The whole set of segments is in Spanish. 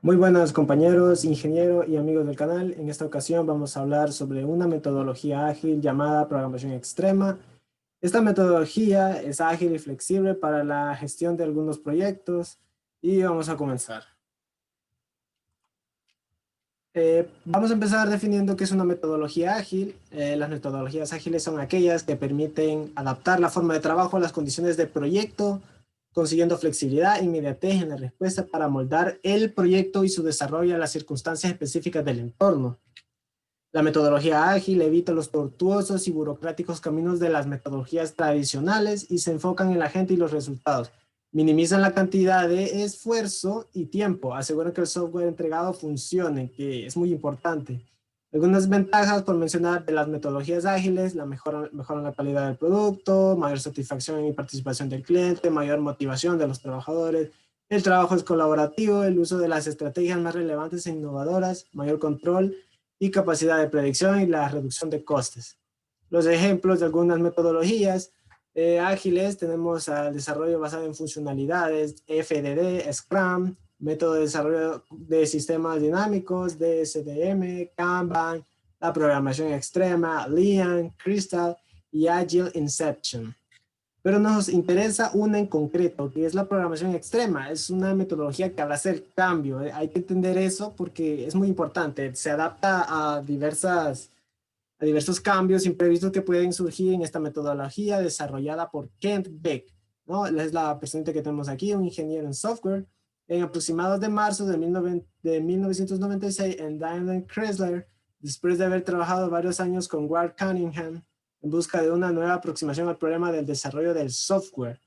Muy buenas compañeros, ingeniero y amigos del canal. En esta ocasión vamos a hablar sobre una metodología ágil llamada programación extrema. Esta metodología es ágil y flexible para la gestión de algunos proyectos y vamos a comenzar. Vamos a empezar definiendo qué es una metodología ágil. Las metodologías ágiles son aquellas que permiten adaptar la forma de trabajo a las condiciones de proyecto, consiguiendo flexibilidad e inmediatez en la respuesta para moldar el proyecto y su desarrollo a las circunstancias específicas del entorno. La metodología ágil evita los tortuosos y burocráticos caminos de las metodologías tradicionales y se enfocan en la gente y los resultados. Minimizan la cantidad de esfuerzo y tiempo, aseguran que el software entregado funcione, que es muy importante. Algunas ventajas, por mencionar, de las metodologías ágiles: mejoran la calidad del producto, mayor satisfacción y participación del cliente, mayor motivación de los trabajadores, el trabajo es colaborativo, el uso de las estrategias más relevantes e innovadoras, mayor control y capacidad de predicción y la reducción de costes. Los ejemplos de algunas metodologías ágiles: tenemos al desarrollo basado en funcionalidades, FDD, Scrum, método de desarrollo de sistemas dinámicos, DSDM, Kanban, la programación extrema, Lean, Crystal y Agile Inception. Pero nos interesa una en concreto, que es la programación extrema. Es una metodología que al hacer cambio, hay que entender eso porque es muy importante. Se adapta a diversos cambios imprevistos que pueden surgir en esta metodología desarrollada por Kent Beck, ¿no? Es la persona que tenemos aquí, un ingeniero en software. En aproximados de marzo de 1996 en Daimler Chrysler, después de haber trabajado varios años con Ward Cunningham en busca de una nueva aproximación al problema del desarrollo del software,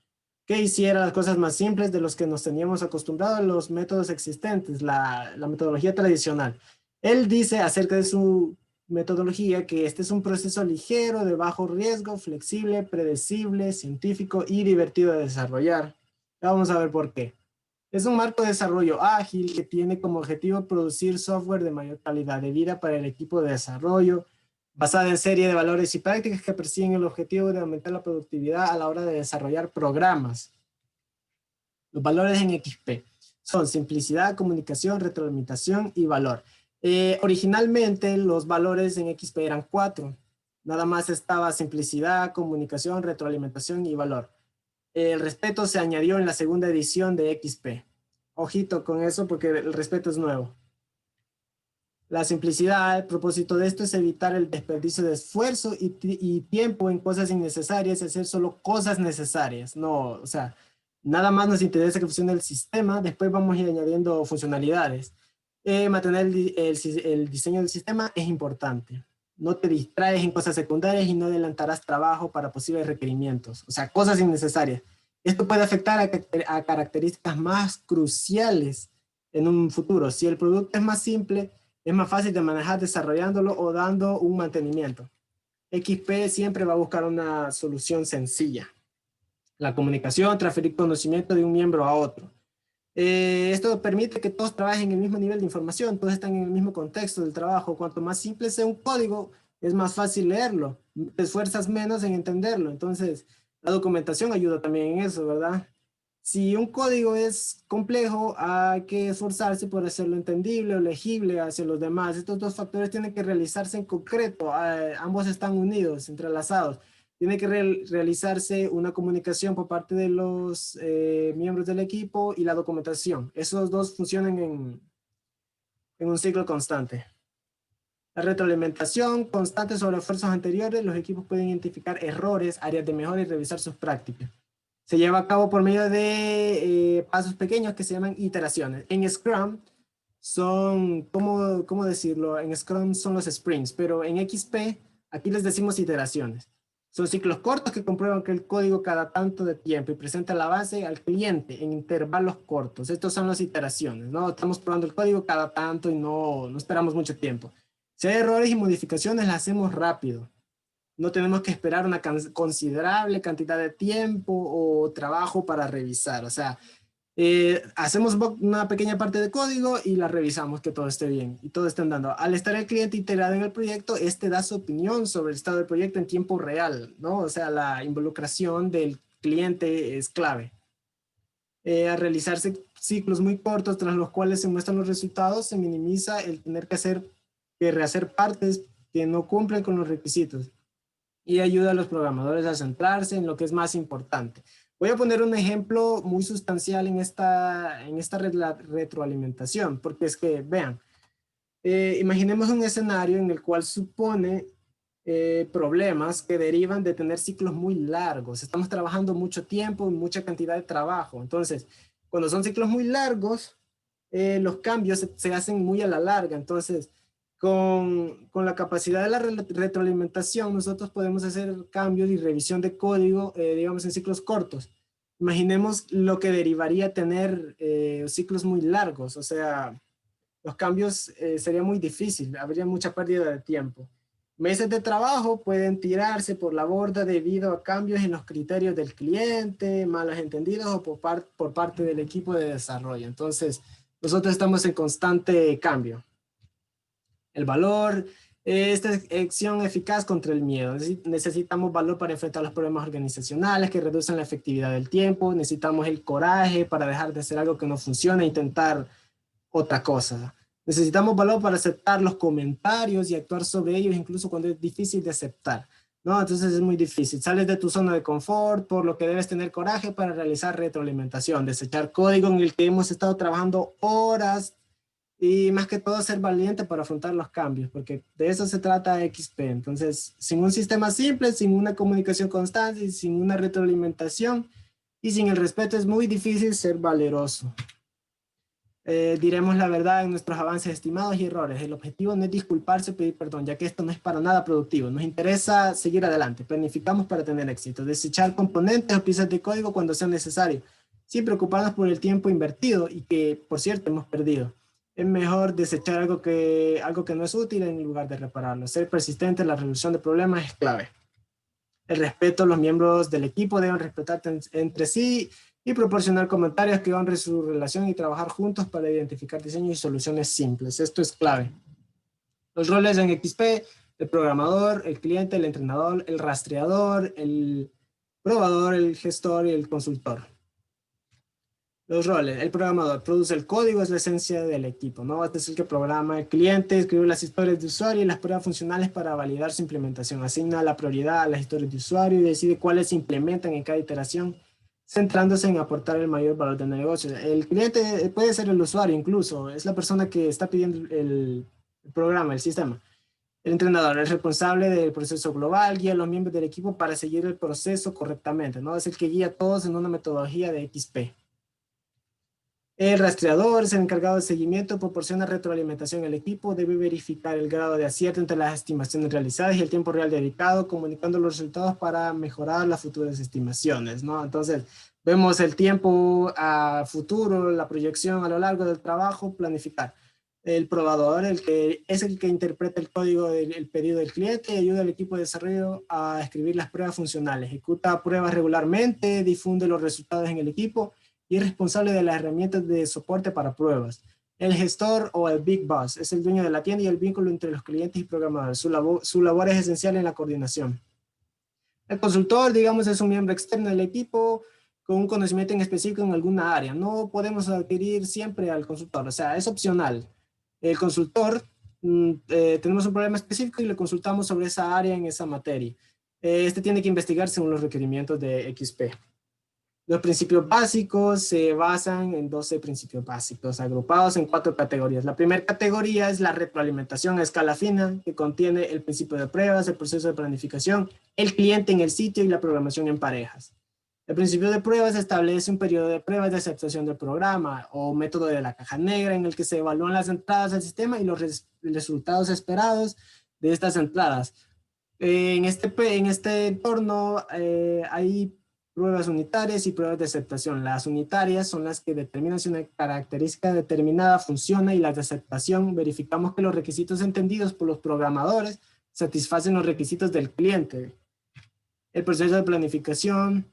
que hiciera las cosas más simples de los que nos teníamos acostumbrados a los métodos existentes, la metodología tradicional. Él dice acerca de su metodología que este es un proceso ligero, de bajo riesgo, flexible, predecible, científico y divertido de desarrollar. Ya vamos a ver por qué. Es un marco de desarrollo ágil que tiene como objetivo producir software de mayor calidad de vida para el equipo de desarrollo, basada en serie de valores y prácticas que persiguen el objetivo de aumentar la productividad a la hora de desarrollar programas. Los valores en XP son simplicidad, comunicación, retroalimentación y valor. Originalmente los valores en XP eran 4. Nada más estaba simplicidad, comunicación, retroalimentación y valor. El respeto se añadió en la segunda edición de XP. Ojito con eso porque el respeto es nuevo. La simplicidad, el propósito de esto es evitar el desperdicio de esfuerzo y tiempo en cosas innecesarias y hacer solo cosas necesarias. No, o sea, nada más nos interesa que funcione el sistema, después vamos a ir añadiendo funcionalidades. Mantener el diseño del sistema es importante. No te distraes en cosas secundarias y no adelantarás trabajo para posibles requerimientos, o sea, cosas innecesarias. Esto puede afectar a características más cruciales en un futuro. Si el producto es más simple, es más fácil de manejar desarrollándolo o dando un mantenimiento. XP siempre va a buscar una solución sencilla. La comunicación, transferir conocimiento de un miembro a otro. Esto permite que todos trabajen en el mismo nivel de información, todos están en el mismo contexto del trabajo. Cuanto más simple sea un código, es más fácil leerlo, te esfuerzas menos en entenderlo. Entonces, la documentación ayuda también en eso, ¿verdad? Si un código es complejo, hay que esforzarse por hacerlo entendible o legible hacia los demás. Estos dos factores tienen que realizarse en concreto, ambos están unidos, entrelazados. Tiene que realizarse una comunicación por parte de los miembros del equipo y la documentación. Esos dos funcionan en un ciclo constante. La retroalimentación constante sobre esfuerzos anteriores: los equipos pueden identificar errores, áreas de mejora y revisar sus prácticas. Se lleva a cabo por medio de pasos pequeños que se llaman iteraciones. En Scrum son, ¿cómo decirlo? En Scrum son los sprints, pero en XP aquí les decimos iteraciones. Son ciclos cortos que comprueban que el código cada tanto de tiempo y presenta la base al cliente en intervalos cortos. Estos son las iteraciones, ¿no? Estamos probando el código cada tanto y no esperamos mucho tiempo. Si hay errores y modificaciones, las hacemos rápido. No tenemos que esperar una considerable cantidad de tiempo o trabajo para revisar. O sea, hacemos una pequeña parte de código y la revisamos que todo esté bien y todo esté andando. Al estar el cliente integrado en el proyecto, este da su opinión sobre el estado del proyecto en tiempo real, ¿no? O sea, la involucración del cliente es clave. Al realizarse ciclos muy cortos tras los cuales se muestran los resultados, se minimiza el tener que rehacer partes que no cumplen con los requisitos y ayuda a los programadores a centrarse en lo que es más importante. Voy a poner un ejemplo muy sustancial en esta retroalimentación, porque es que, vean, imaginemos un escenario en el cual supone problemas que derivan de tener ciclos muy largos. Estamos trabajando mucho tiempo y mucha cantidad de trabajo. Entonces, cuando son ciclos muy largos, los cambios se hacen muy a la larga. Entonces, con la capacidad de la retroalimentación, nosotros podemos hacer cambios y revisión de código, digamos, en ciclos cortos. Imaginemos lo que derivaría tener ciclos muy largos. O sea, los cambios sería muy difícil, habría mucha pérdida de tiempo. Meses de trabajo pueden tirarse por la borda debido a cambios en los criterios del cliente, malos entendidos o por parte del equipo de desarrollo. Entonces, nosotros estamos en constante cambio. El valor, esta acción eficaz contra el miedo. Necesitamos valor para enfrentar los problemas organizacionales que reducen la efectividad del tiempo. Necesitamos el coraje para dejar de hacer algo que no funciona e intentar otra cosa. Necesitamos valor para aceptar los comentarios y actuar sobre ellos, incluso cuando es difícil de aceptar, ¿no? Entonces es muy difícil. Sales de tu zona de confort, por lo que debes tener coraje para realizar retroalimentación, desechar código en el que hemos estado trabajando horas y más que todo ser valiente para afrontar los cambios, porque de eso se trata XP. Entonces, sin un sistema simple, sin una comunicación constante, y sin una retroalimentación y sin el respeto es muy difícil ser valeroso. Diremos la verdad en nuestros avances estimados y errores. El objetivo no es disculparse o pedir perdón, ya que esto no es para nada productivo. Nos interesa seguir adelante. Planificamos para tener éxito. Desechar componentes o piezas de código cuando sea necesario, sin preocuparnos por el tiempo invertido y que, por cierto, hemos perdido. Es mejor desechar algo que no es útil en lugar de repararlo. Ser persistente en la resolución de problemas es clave. El respeto, los miembros del equipo deben respetarse entre sí y proporcionar comentarios que honren su relación y trabajar juntos para identificar diseños y soluciones simples. Esto es clave. Los roles en XP, el programador, el cliente, el entrenador, el rastreador, el probador, el gestor y el consultor. Los roles, el programador produce el código, es la esencia del equipo, ¿no? Este es el que programa, el cliente escribe las historias de usuario y las pruebas funcionales para validar su implementación. Asigna la prioridad a las historias de usuario y decide cuáles se implementan en cada iteración, centrándose en aportar el mayor valor del negocio. El cliente puede ser el usuario incluso, es la persona que está pidiendo el programa, el sistema. El entrenador es responsable del proceso global, guía a los miembros del equipo para seguir el proceso correctamente, ¿no? Es el que guía a todos en una metodología de XP. El rastreador es el encargado de seguimiento, proporciona retroalimentación al equipo, debe verificar el grado de acierto entre las estimaciones realizadas y el tiempo real dedicado, comunicando los resultados para mejorar las futuras estimaciones, ¿no? Entonces, vemos el tiempo a futuro, la proyección a lo largo del trabajo, planificar. El probador, es el que interpreta el código del pedido del cliente y ayuda al equipo de desarrollo a escribir las pruebas funcionales. Ejecuta pruebas regularmente, difunde los resultados en el equipo y es responsable de las herramientas de soporte para pruebas. El gestor o el Big Boss es el dueño de la tienda y el vínculo entre los clientes y programadores. Su labor es esencial en la coordinación. El consultor, digamos, es un miembro externo del equipo con un conocimiento en específico en alguna área. No podemos adquirir siempre al consultor, o sea, es opcional. El consultor, tenemos un problema específico y le consultamos sobre esa área en esa materia. Este tiene que investigar según los requerimientos de XP. Los principios básicos se basan en 12 principios básicos agrupados en 4 categorías. La primera categoría es la retroalimentación a escala fina, que contiene el principio de pruebas, el proceso de planificación, el cliente en el sitio y la programación en parejas. El principio de pruebas establece un periodo de pruebas de aceptación del programa o método de la caja negra en el que se evalúan las entradas al sistema y los resultados esperados de estas entradas. En este entorno hay pruebas unitarias y pruebas de aceptación. Las unitarias son las que determinan si una característica determinada funciona y las de aceptación verificamos que los requisitos entendidos por los programadores satisfacen los requisitos del cliente. El proceso de planificación,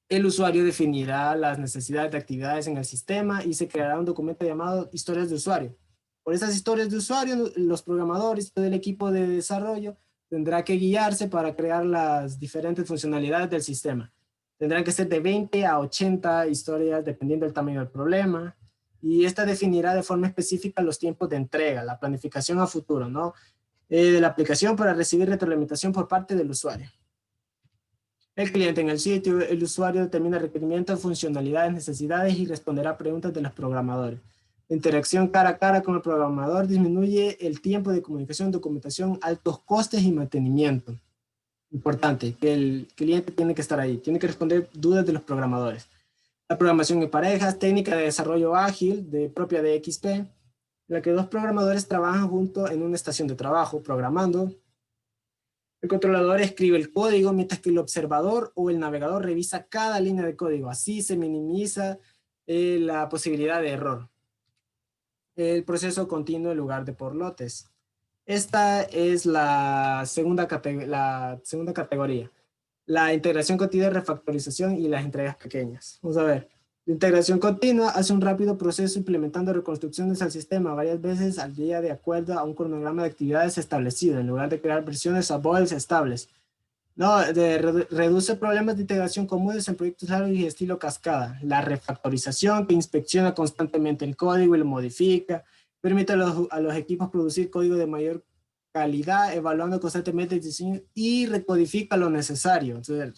el usuario definirá las necesidades de actividades en el sistema y se creará un documento llamado historias de usuario. Por esas historias de usuario, los programadores y todo el equipo de desarrollo tendrá que guiarse para crear las diferentes funcionalidades del sistema. Tendrán que ser de 20 a 80 historias dependiendo del tamaño del problema. Y esta definirá de forma específica los tiempos de entrega, la planificación a futuro, ¿no? De la aplicación para recibir retroalimentación por parte del usuario. El cliente en el sitio, el usuario determina requerimientos, funcionalidades, necesidades y responderá a preguntas de los programadores. La interacción cara a cara con el programador disminuye el tiempo de comunicación, documentación, altos costes y mantenimiento. Importante, que el cliente tiene que estar ahí, tiene que responder dudas de los programadores. La programación en parejas, técnica de desarrollo ágil propia de XP, en la que dos programadores trabajan juntos en una estación de trabajo, programando. El controlador escribe el código, mientras que el observador o el navegador revisa cada línea de código. Así se minimiza la posibilidad de error. El proceso continuo en lugar de por lotes. Esta es la segunda categoría. La integración continua, refactorización y las entregas pequeñas. Vamos a ver. La integración continua hace un rápido proceso implementando reconstrucciones al sistema varias veces al día de acuerdo a un cronograma de actividades establecido, en lugar de crear versiones a boils estables. No, reduce problemas de integración comunes en proyectos largos y estilo cascada. La refactorización, que inspecciona constantemente el código y lo modifica, permite a los equipos producir código de mayor calidad, evaluando constantemente el diseño y recodifica lo necesario. Entonces,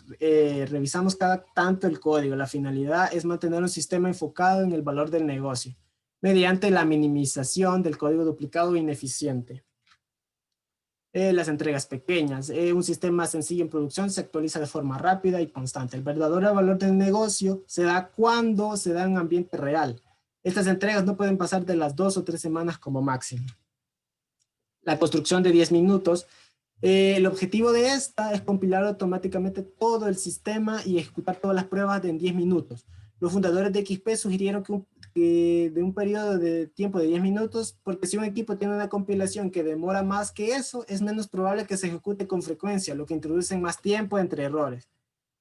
revisamos cada tanto el código. La finalidad es mantener un sistema enfocado en el valor del negocio, mediante la minimización del código duplicado e ineficiente. Las entregas pequeñas. Un sistema sencillo en producción se actualiza de forma rápida y constante. El verdadero valor del negocio se da cuando se da en un ambiente real. Estas entregas no pueden pasar de las 2 o 3 semanas como máximo. La construcción de 10 minutos. El objetivo de esta es compilar automáticamente todo el sistema y ejecutar todas las pruebas en 10 minutos. Los fundadores de XP sugirieron que de un periodo de tiempo de 10 minutos, porque si un equipo tiene una compilación que demora más que eso, es menos probable que se ejecute con frecuencia, lo que introduce más tiempo entre errores.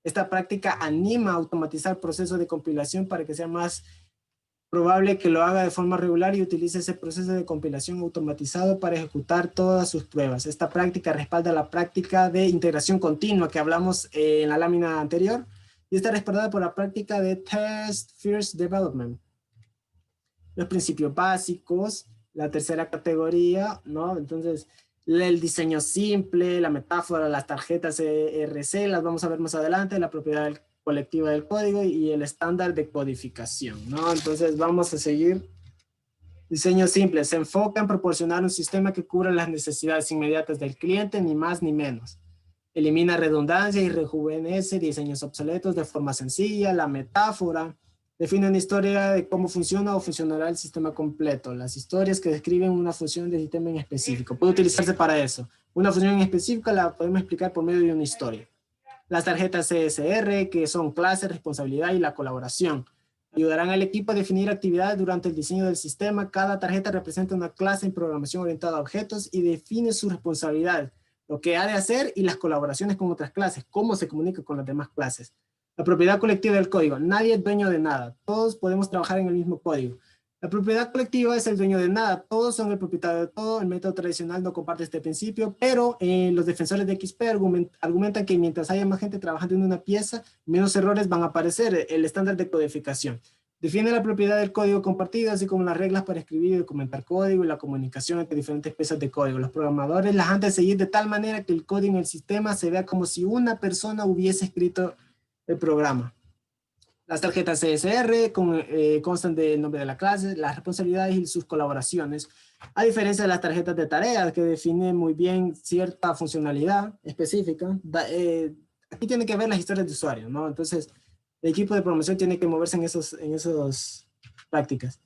Esta práctica anima a automatizar el proceso de compilación para que sea más probable que lo haga de forma regular y utilice ese proceso de compilación automatizado para ejecutar todas sus pruebas. Esta práctica respalda la práctica de integración continua que hablamos en la lámina anterior y está respaldada por la práctica de Test First Development. Los principios básicos, la tercera categoría, ¿no? Entonces, el diseño simple, la metáfora, las tarjetas ERC, las vamos a ver más adelante, la propiedad colectiva del código y el estándar de codificación, ¿no? Entonces, vamos a seguir. Diseño simple, se enfoca en proporcionar un sistema que cubra las necesidades inmediatas del cliente, ni más ni menos. Elimina redundancia y rejuvenece diseños obsoletos de forma sencilla. La metáfora define una historia de cómo funciona o funcionará el sistema completo. Las historias que describen una función del sistema en específico. Puede utilizarse para eso. Una función en específica la podemos explicar por medio de una historia. Las tarjetas CSR, que son clase, responsabilidad y la colaboración. Ayudarán al equipo a definir actividades durante el diseño del sistema. Cada tarjeta representa una clase en programación orientada a objetos y define sus responsabilidades, lo que ha de hacer y las colaboraciones con otras clases, cómo se comunica con las demás clases. La propiedad colectiva del código. Nadie es dueño de nada. Todos podemos trabajar en el mismo código. La propiedad colectiva es el dueño de nada. Todos son el propietario de todo. El método tradicional no comparte este principio, pero los defensores de XP argumentan que mientras haya más gente trabajando en una pieza, menos errores van a aparecer. El estándar de codificación define la propiedad del código compartido, así como las reglas para escribir y documentar código y la comunicación entre diferentes piezas de código. Los programadores las han de seguir de tal manera que el código en el sistema se vea como si una persona hubiese escrito el programa. Las tarjetas CSR constan del nombre de la clase, las responsabilidades y sus colaboraciones, a diferencia de las tarjetas de tareas que definen muy bien cierta funcionalidad específica. Aquí tiene que ver las historias de usuario, ¿no? Entonces, el equipo de programación tiene que moverse en esas prácticas.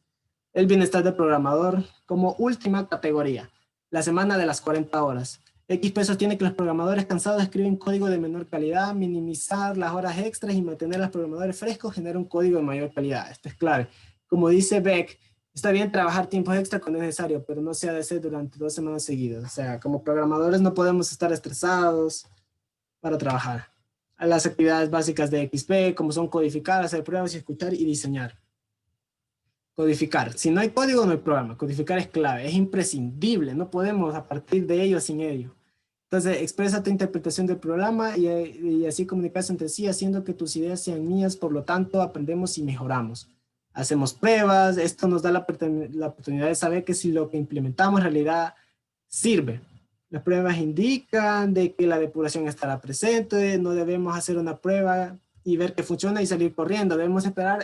El bienestar del programador como última categoría. La semana de las 40 horas. XP sostiene que los programadores cansados escriben código de menor calidad. Minimizar las horas extras y mantener a los programadores frescos genera un código de mayor calidad. Esto es clave. Como dice Beck, está bien trabajar tiempos extra cuando es necesario, pero no se ha de hacer durante 2 semanas seguidas. O sea, como programadores no podemos estar estresados para trabajar. Las actividades básicas de XP, como son codificar, hacer pruebas y escuchar y diseñar. Codificar. Si no hay código, no hay programa. Codificar es clave, es imprescindible. No podemos a partir de ello sin ello. Entonces, expresa tu interpretación del programa y así comunicarse entre sí, haciendo que tus ideas sean mías, por lo tanto, aprendemos y mejoramos. Hacemos pruebas, esto nos da la oportunidad de saber que si lo que implementamos en realidad sirve. Las pruebas indican de que la depuración estará presente, no debemos hacer una prueba y ver que funciona y salir corriendo. Debemos esperar,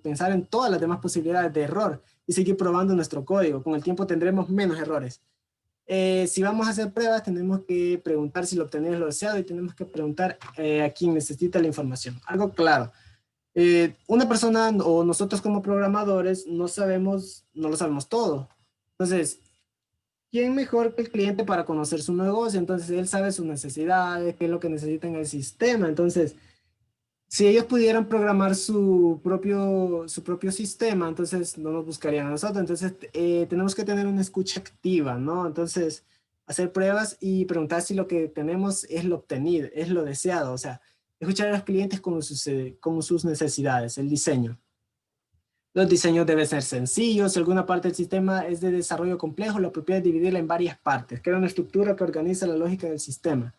pensar en todas las demás posibilidades de error y seguir probando nuestro código. Con el tiempo tendremos menos errores. Si vamos a hacer pruebas, tenemos que preguntar si lo obtenemos lo deseado y tenemos que preguntar a quien necesita la información. Algo claro. Una persona o nosotros como programadores no lo sabemos todo. Entonces, ¿quién mejor que el cliente para conocer su negocio? Entonces, él sabe sus necesidades, qué es lo que necesita en el sistema. Entonces, si ellos pudieran programar su propio sistema, entonces no nos buscarían a nosotros. Entonces, tenemos que tener una escucha activa, ¿no? Entonces, hacer pruebas y preguntar si lo que tenemos es lo obtenido, es lo deseado. O sea, escuchar a los clientes como sus necesidades, el diseño. Los diseños deben ser sencillos. Si alguna parte del sistema es de desarrollo complejo, lo apropiado es dividirla en varias partes. Crea una estructura que organiza la lógica del sistema.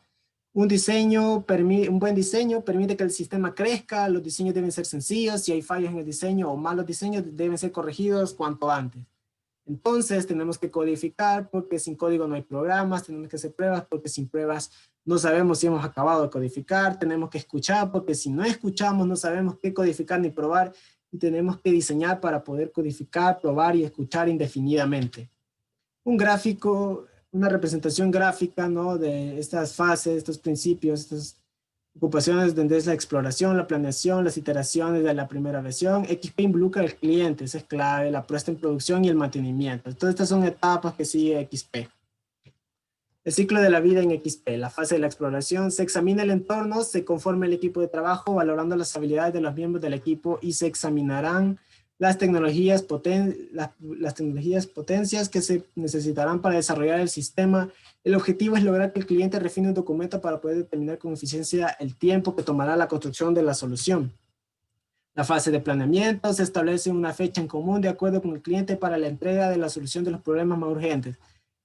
Un buen diseño permite que el sistema crezca. Los diseños deben ser sencillos. Si hay fallos en el diseño o malos diseños, deben ser corregidos cuanto antes. Entonces, tenemos que codificar porque sin código no hay programas. Tenemos que hacer pruebas porque sin pruebas no sabemos si hemos acabado de codificar. Tenemos que escuchar porque si no escuchamos no sabemos qué codificar ni probar. Y tenemos que diseñar para poder codificar, probar y escuchar indefinidamente. Un gráfico, una representación gráfica, ¿no? De estas fases, estos principios, estas ocupaciones donde es la exploración, la planeación, las iteraciones de la primera versión. XP involucra al cliente, esa es clave, la puesta en producción y el mantenimiento. Todas estas son etapas que sigue XP. El ciclo de la vida en XP, la fase de la exploración, se examina el entorno, se conforma el equipo de trabajo, valorando las habilidades de los miembros del equipo y se examinarán las tecnologías potencias que se necesitarán para desarrollar el sistema. El objetivo es lograr que el cliente refine un documento para poder determinar con eficiencia el tiempo que tomará la construcción de la solución. La fase de planeamiento, se establece una fecha en común de acuerdo con el cliente para la entrega de la solución de los problemas más urgentes.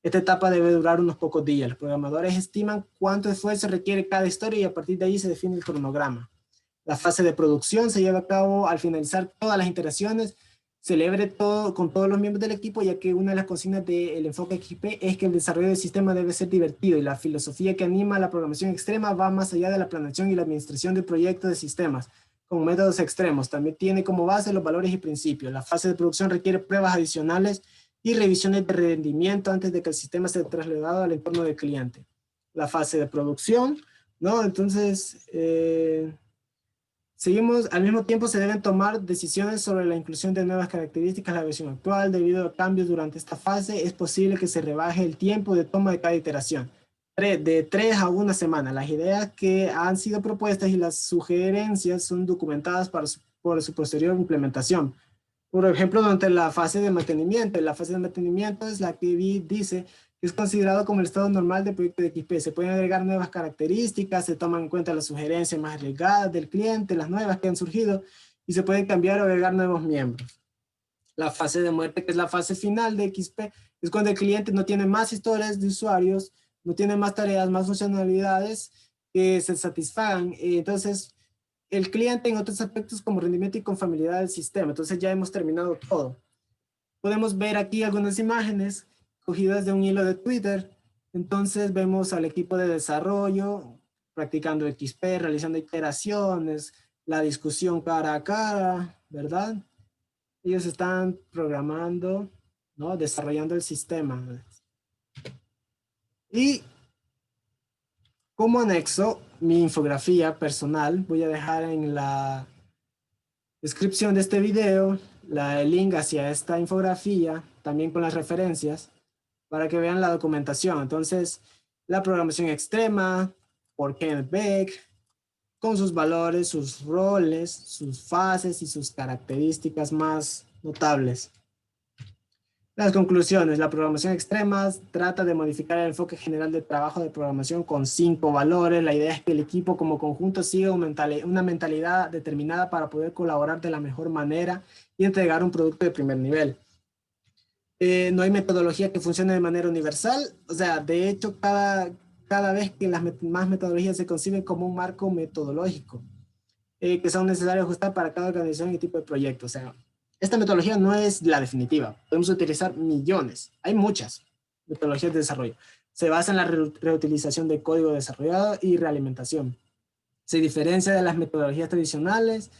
Esta etapa debe durar unos pocos días. Los programadores estiman cuánto esfuerzo requiere cada historia y a partir de ahí se define el cronograma. La fase de producción se lleva a cabo al finalizar todas las iteraciones, celebre todo con todos los miembros del equipo, ya que una de las consignas del enfoque XP es que el desarrollo del sistema debe ser divertido y la filosofía que anima la programación extrema va más allá de la planeación y la administración de proyectos de sistemas con métodos extremos. También tiene como base los valores y principios. La fase de producción requiere pruebas adicionales y revisiones de rendimiento antes de que el sistema sea trasladado al entorno del cliente. La fase de producción, ¿no? Entonces, seguimos, al mismo tiempo se deben tomar decisiones sobre la inclusión de nuevas características en la versión actual. Debido a cambios durante esta fase, es posible que se rebaje el tiempo de toma de cada iteración, de 3 a 1 semana. Las ideas que han sido propuestas y las sugerencias son documentadas por su posterior implementación. Por ejemplo, durante la fase de mantenimiento. La fase de mantenimiento es la que dice que es considerado como el estado normal del proyecto de XP. Se pueden agregar nuevas características, se toman en cuenta las sugerencias más arriesgadas del cliente, las nuevas que han surgido, y se pueden cambiar o agregar nuevos miembros. La fase de muerte, que es la fase final de XP, es cuando el cliente no tiene más historias de usuarios, no tiene más tareas, más funcionalidades que se satisfagan. Entonces, el cliente en otros aspectos como rendimiento y confiabilidad del sistema. Entonces ya hemos terminado todo. Podemos ver aquí algunas imágenes cogidas de un hilo de Twitter. Entonces vemos al equipo de desarrollo practicando XP, realizando iteraciones, la discusión cara a cara, ¿verdad? Ellos están programando, ¿no? Desarrollando el sistema. Y como anexo, mi infografía personal, voy a dejar en la descripción de este video el link hacia esta infografía, también con las referencias, para que vean la documentación. Entonces, la programación extrema, por Kenneth Beck, con sus valores, sus roles, sus fases y sus características más notables. Las conclusiones. La programación extrema trata de modificar el enfoque general del trabajo de programación con 5 valores. La idea es que el equipo como conjunto siga una mentalidad determinada para poder colaborar de la mejor manera y entregar un producto de primer nivel. No hay metodología que funcione de manera universal. O sea, de hecho, cada vez que las más metodologías se conciben como un marco metodológico que son necesarios ajustar para cada organización y tipo de proyecto. O sea, esta metodología no es la definitiva. Podemos utilizar millones. Hay muchas metodologías de desarrollo. Se basa en la reutilización de código desarrollado y realimentación. Se diferencia de las metodologías tradicionales,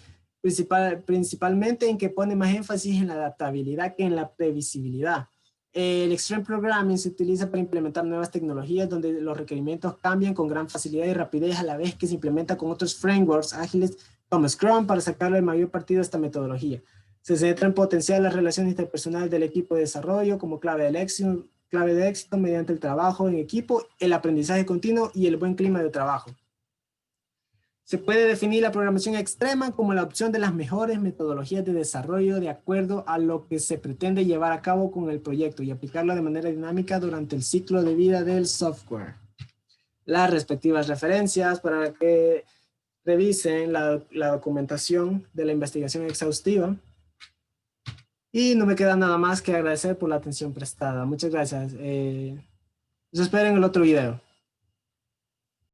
principalmente en que pone más énfasis en la adaptabilidad que en la previsibilidad. El Extreme Programming se utiliza para implementar nuevas tecnologías donde los requerimientos cambian con gran facilidad y rapidez a la vez que se implementa con otros frameworks ágiles como Scrum para sacarle el mayor partido a esta metodología. Se centra en potenciar las relaciones interpersonales del equipo de desarrollo como clave de éxito mediante el trabajo en equipo, el aprendizaje continuo y el buen clima de trabajo. Se puede definir la programación extrema como la opción de las mejores metodologías de desarrollo de acuerdo a lo que se pretende llevar a cabo con el proyecto y aplicarlo de manera dinámica durante el ciclo de vida del software. Las respectivas referencias para que revisen la documentación de la investigación exhaustiva. Y no me queda nada más que agradecer por la atención prestada. Muchas gracias. Los espero en el otro video.